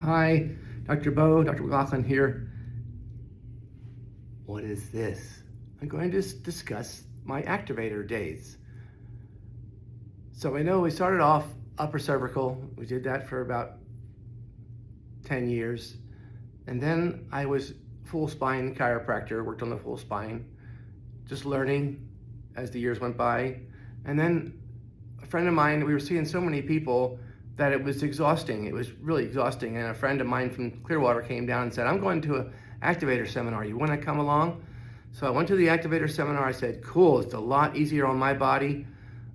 Hi, Dr. Bo, Dr. McLaughlin here. What is this? I'm going to discuss my activator days. So I know we started off upper cervical. We did that for about 10 years. And then I was full spine chiropractor, worked on the full spine, just learning as the years went by. And then a friend of mine, we were seeing so many people that it was exhausting. It was really exhausting. And a friend of mine from Clearwater came down and said, I'm going to an activator seminar. You want to come along? So I went to the activator seminar. I said, cool, it's a lot easier on my body.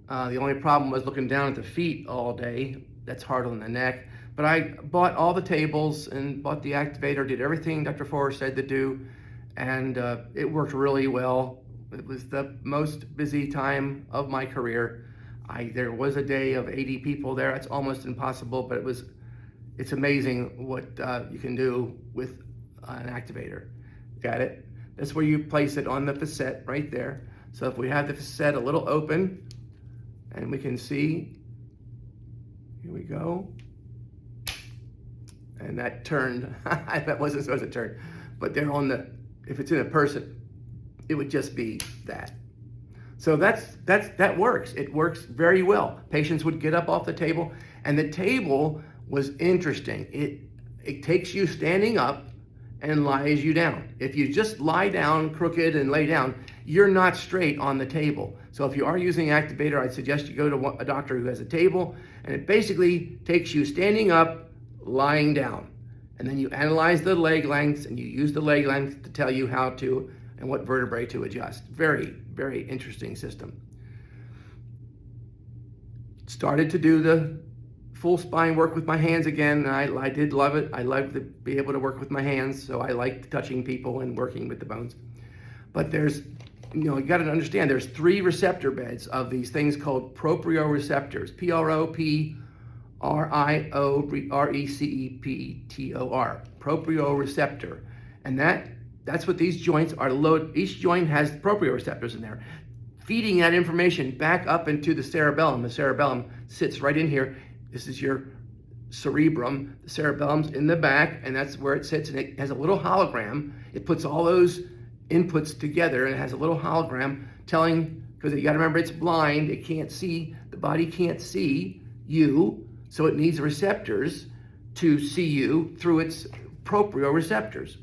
The only problem was looking down at the feet all day. That's hard on the neck. But I bought all the tables and bought the activator, did everything Dr. Forrest said to do, and it worked really well. It was the most busy time of my career. There was a day of 80 people there. It's almost impossible, but it's amazing what you can do with an activator. Got it? That's where you place it on the facet right there. So if we have the facet a little open, and we can see, here we go. And that turned, that wasn't supposed to turn, but they're on if it's in a person, it would just be that. So that works. It works very well. Patients would get up off the table, and the table was interesting. It takes you standing up and lies you down. If you just lie down crooked and lay down, you're not straight on the table. So if you are using activator, I'd suggest you go to a doctor who has a table, and it basically takes you standing up, lying down. And then you analyze the leg lengths, and you use the leg length to tell you how to and what vertebrae to adjust. Very, very interesting system. Started to do the full spine work with my hands again, and I did love it. I love to be able to work with my hands, so I liked touching people and working with the bones. But you got to understand, there's 3 receptor beds of these things called proprioceptors, P-R-O-P-R-I-O-R-E-C-E-P-T-O-R, proprioceptor. And that's what these joints are loaded. Each joint has proprioceptors in there, feeding that information back up into the cerebellum. The cerebellum sits right in here. This is your cerebrum. The cerebellum's in the back, and that's where it sits, and it has a little hologram. It puts all those inputs together, and it has a little hologram telling, because you got to remember, it's blind, it can't see, the body can't see you, so it needs receptors to see you through its proprioceptors.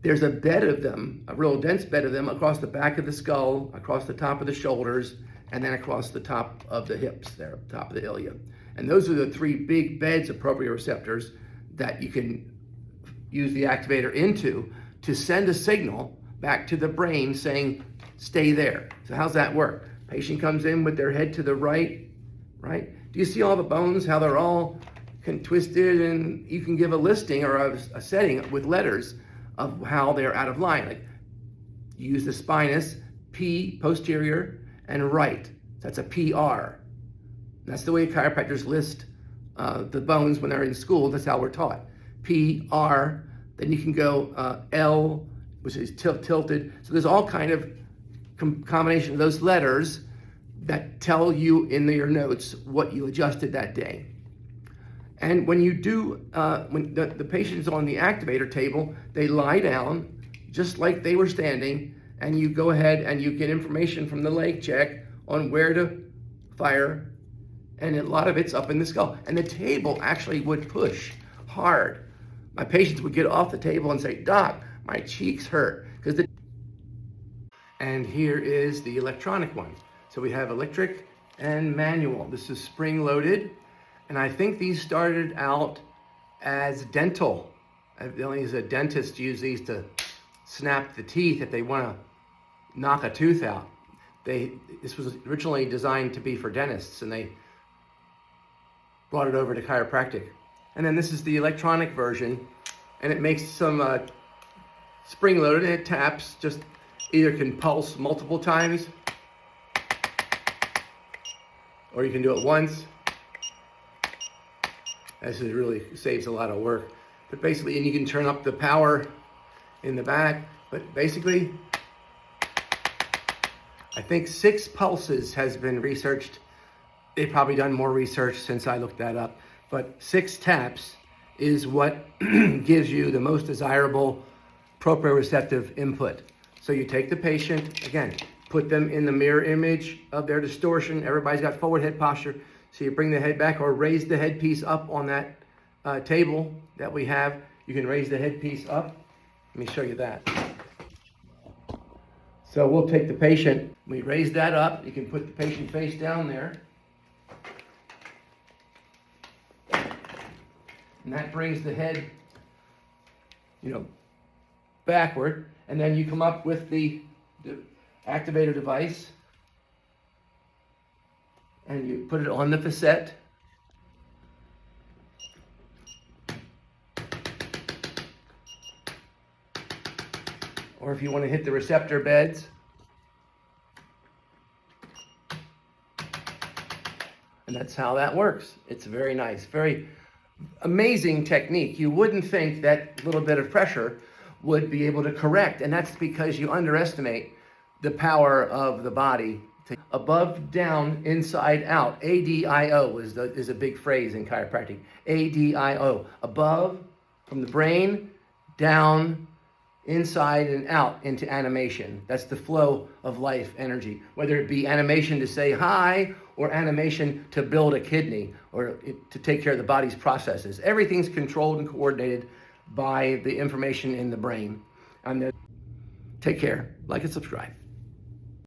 There's a bed of them, a real dense bed of them, across the back of the skull, across the top of the shoulders, and then across the top of the hips there, top of the ilia. And those are the 3 big beds of proprioceptors that you can use the activator into to send a signal back to the brain saying, stay there. So how's that work? Patient comes in with their head to the right? Do you see all the bones, how they're all twisted? And you can give a listing or a setting with letters of how they're out of line. Like, you use the spinous, P, posterior, and right. That's a PR. That's the way chiropractors list the bones when they're in school. That's how we're taught. P, R, then you can go L, which is tilted. So there's all kind of combination of those letters that tell you in your notes what you adjusted that day. And when you do, when the patient's on the activator table, they lie down just like they were standing, and you go ahead and you get information from the leg check on where to fire, and a lot of it's up in the skull. And the table actually would push hard. My patients would get off the table and say, Doc, my cheeks hurt. And here is the electronic one. So we have electric and manual. This is spring-loaded. And I think these started out as dental. Only as a dentist use these to snap the teeth if they want to knock a tooth out. This was originally designed to be for dentists, and they brought it over to chiropractic. And then this is the electronic version, and it makes some spring-loaded, and it taps, just either can pulse multiple times, or you can do it once. This really saves a lot of work. But basically, and you can turn up the power in the back. But basically, I think 6 pulses has been researched. They've probably done more research since I looked that up. But but 6 taps is what gives you the most desirable proprioceptive input. So you take the patient, again, put them in the mirror image of their distortion. Everybody's got forward head posture. So you bring the head back or raise the headpiece up on that table that we have. You can raise the headpiece up. Let me show you that. So we'll take the patient, we raise that up. You can put the patient face down there. And that brings the head, backward. And then you come up with the activator device and you put it on the facet. Or if you want to hit the receptor beds. And that's how that works. It's very nice, very amazing technique. You wouldn't think that little bit of pressure would be able to correct, and that's because you underestimate the power of the body. Above, down, inside, out. ADIO is a big phrase in chiropractic. ADIO. Above, from the brain, down, inside and out into animation. That's the flow of life energy. Whether it be animation to say hi or animation to build a kidney or to take care of the body's processes. Everything's controlled and coordinated by the information in the brain. Take care. Like and subscribe.